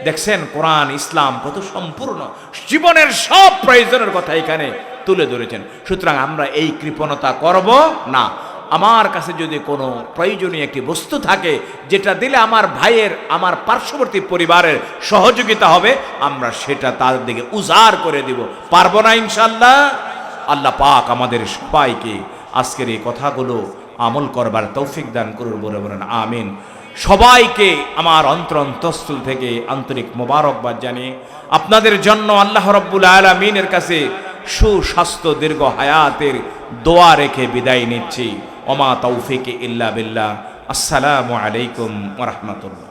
দেখছেন কোরআন ইসলাম কত সম্পূর্ণ, জীবনের সব প্রয়োজনের কথা এখানে তুলে ধরেছেন। সুতরাং আমরা এই কৃপণতা করব না। আমার কাছে যদি কোনো প্রয়োজনীয় একটি বস্তু থাকে যেটা দিলে আমার ভাইয়ের, আমার পার্শ্ববর্তী পরিবারের সহযোগিতা হবে, আমরা সেটা তার দিকে উজাড় করে দিব, পারবো না ইনশাআল্লাহ? আল্লাহ পাক আমাদের সবাইকে আজকের এই কথাগুলো আমল করবার তৌফিক দান করুন, বলে বলেন আমিন। সবাইকে আমার অন্তরস্থল থেকে আন্তরিক মোবারকবাদ জানিয়ে আপনাদের জন্য আল্লাহ রাব্বুল আলামিনের কাছে সুস্বাস্থ্য দীর্ঘ হায়াতের দোয়া রেখে বিদায় নিচ্ছি। ওমা তৌফিক ইল্লা বিল্লাহ। আসসালামু আলাইকুম ওয়া রাহমাতুল্লাহ।